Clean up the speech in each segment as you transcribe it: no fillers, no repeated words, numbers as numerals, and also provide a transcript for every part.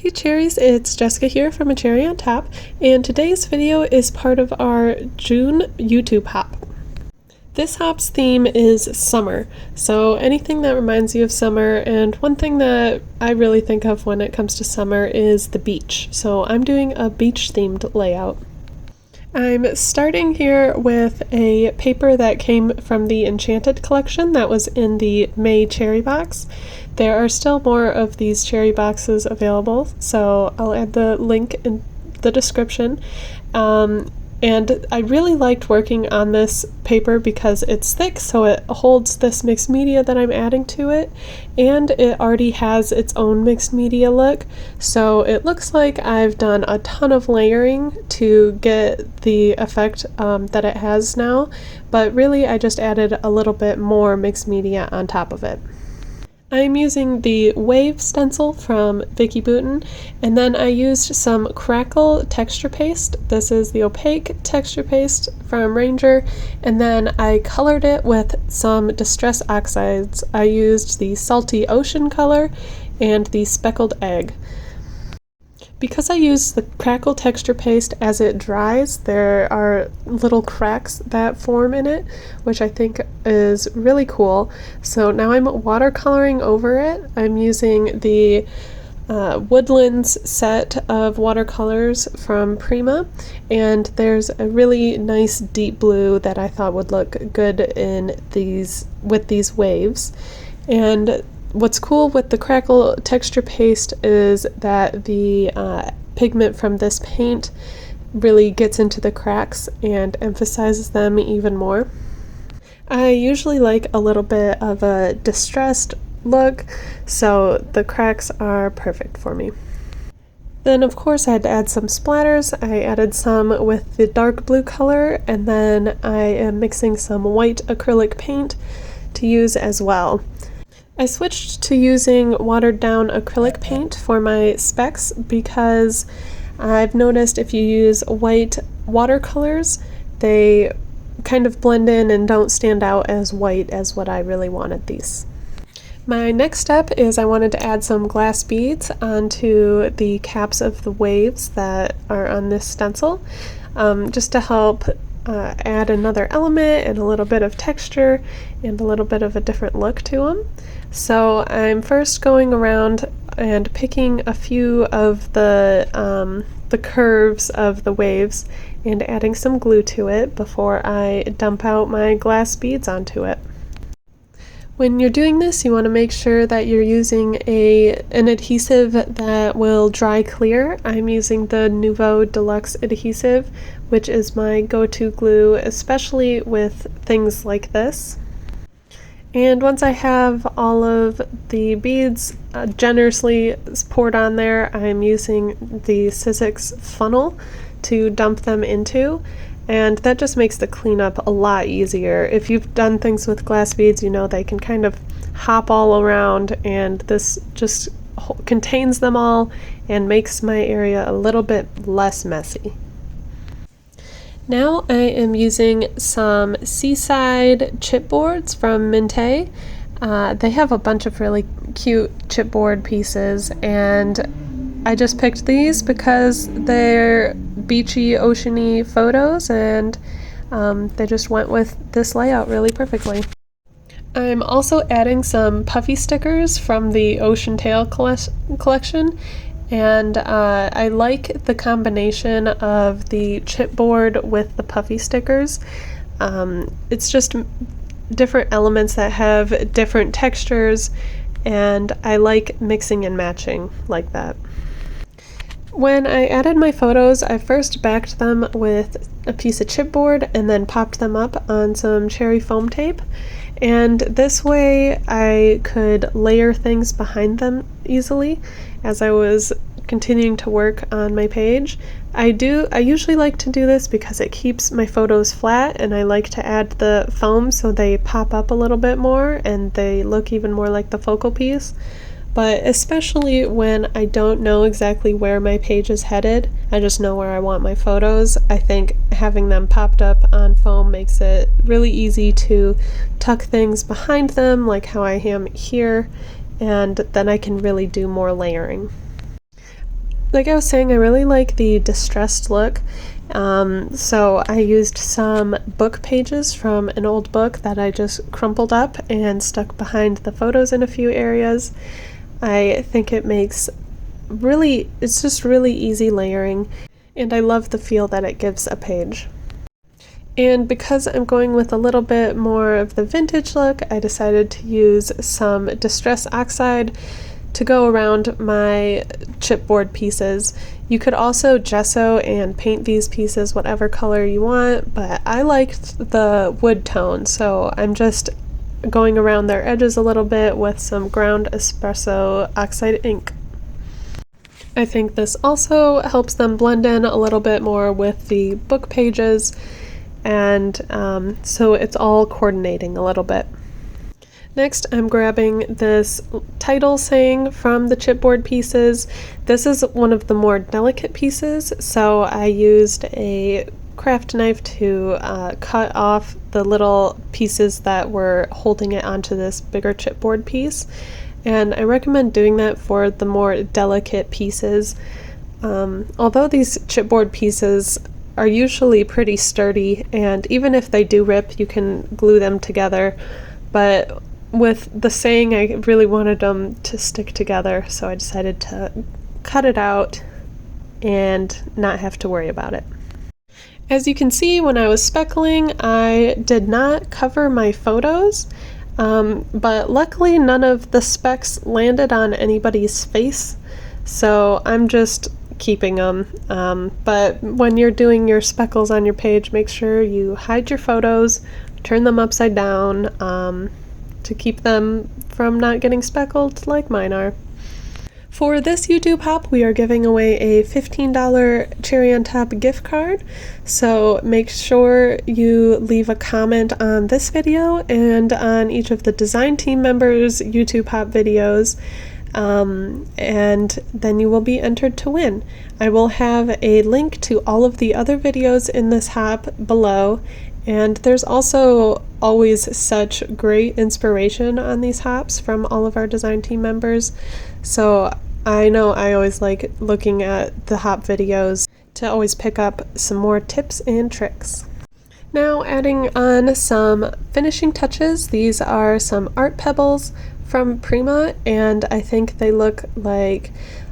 Hey cherries, it's Jessica here from A Cherry on Top, and today's video is part of our June YouTube hop. This hop's theme is summer, so anything that reminds you of summer, and one thing that I really think of when it comes to summer is the beach, so I'm doing a beach themed layout. I'm starting here with a paper that came from the Enchanted collection that was in the May cherry box. There are still more of these cherry boxes available, so I'll add the link in the description. And I really liked working on this paper because it's thick, so it holds this mixed media that I'm adding to it, and it already has its own mixed media look, so it looks like I've done a ton of layering to get the effect that it has now, but really I just added a little bit more mixed media on top of it. I'm using the Wave stencil from Vicki Boutin, and then I used some Crackle texture paste. This is the opaque texture paste from Ranger, and then I colored it with some Distress Oxides. I used the Salty Ocean color and the Speckled Egg. Because I use the Crackle texture paste as it dries, there are little cracks that form in it, which I think is really cool. So now I'm watercoloring over it. I'm using the Woodlands set of watercolors from Prima, and there's a really nice deep blue that I thought would look good in with these waves. And what's cool with the Crackle texture paste is that the pigment from this paint really gets into the cracks and emphasizes them even more. I usually like a little bit of a distressed look, so the cracks are perfect for me. Then of course I had to add some splatters. I added some with the dark blue color, and then I am mixing some white acrylic paint to use as well. I switched to using watered down acrylic paint for my specs because I've noticed if you use white watercolors, they kind of blend in and don't stand out as white as what I really wanted these. My next step is I wanted to add some glass beads onto the caps of the waves that are on this stencil, just to help add another element and a little bit of texture and a little bit of a different look to them. So I'm first going around and picking a few of the curves of the waves and adding some glue to it before I dump out my glass beads onto it. When you're doing this, you want to make sure that you're using an adhesive that will dry clear. I'm using the Nouveau Deluxe adhesive, which is my go-to glue, especially with things like this. And once I have all of the beads generously poured on there, I'm using the Sizzix funnel to dump them into. And that just makes the cleanup a lot easier. If you've done things with glass beads, you know they can kind of hop all around, and this just contains them all and makes my area a little bit less messy. Now I am using some Seaside chipboards from Mintay. They have a bunch of really cute chipboard pieces, and I just picked these because they're beachy, oceany photos, and they just went with this layout really perfectly. I'm also adding some puffy stickers from the Ocean Tail collection, and I like the combination of the chipboard with the puffy stickers. It's just different elements that have different textures, and I like mixing and matching like that. When I added my photos, I first backed them with a piece of chipboard and then popped them up on some cherry foam tape, and this way I could layer things behind them easily as I was continuing to work on my page. I usually like to do this because it keeps my photos flat, and I like to add the foam so they pop up a little bit more and they look even more like the focal piece. But especially when I don't know exactly where my page is headed, I just know where I want my photos, I think having them popped up on foam makes it really easy to tuck things behind them like how I am here, and then I can really do more layering. like I was saying, I really like the distressed look. So I used some book pages from an old book that I just crumpled up and stuck behind the photos in a few areas. I think it makes it's just really easy layering, and I love the feel that it gives a page. And because I'm going with a little bit more of the vintage look, I decided to use some Distress Oxide to go around my chipboard pieces. You could also gesso and paint these pieces whatever color you want, but I liked the wood tone, so I'm just going around their edges a little bit with some ground espresso oxide ink. I think this also helps them blend in a little bit more with the book pages, and so it's all coordinating a little bit. Next, I'm grabbing this title saying from the chipboard pieces. This is one of the more delicate pieces, so I used a craft knife to cut off the little pieces that were holding it onto this bigger chipboard piece. And I recommend doing that for the more delicate pieces. Although these chipboard pieces are usually pretty sturdy, and even if they do rip, you can glue them together, but with the saying, I really wanted them to stick together, so I decided to cut it out and not have to worry about it. As you can see, when I was speckling, I did not cover my photos, but luckily none of the specks landed on anybody's face, so I'm just keeping them. But when you're doing your speckles on your page, make sure you hide your photos, turn them upside down, to keep them from not getting speckled like mine are. For this YouTube hop, we are giving away a $15 Cherry on Top gift card, so make sure you leave a comment on this video and on each of the design team members' YouTube hop videos, and then you will be entered to win. I will have a link to all of the other videos in this hop below, and there's also always such great inspiration on these hops from all of our design team members, so I know I always like looking at the hop videos to always pick up some more tips and tricks. Now adding on some finishing touches, these are some art pebbles from Prima, and I think they look like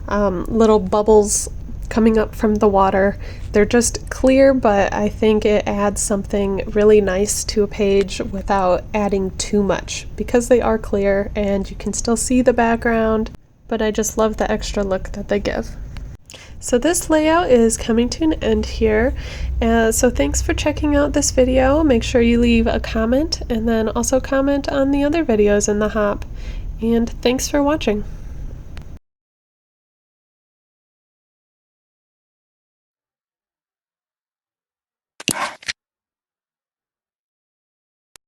little bubbles coming up from the water. They're just clear, but I think it adds something really nice to a page without adding too much, because they are clear and you can still see the background, but I just love the extra look that they give. So this layout is coming to an end here, so thanks for checking out this video. Make sure you leave a comment, and then also comment on the other videos in the hop, and thanks for watching.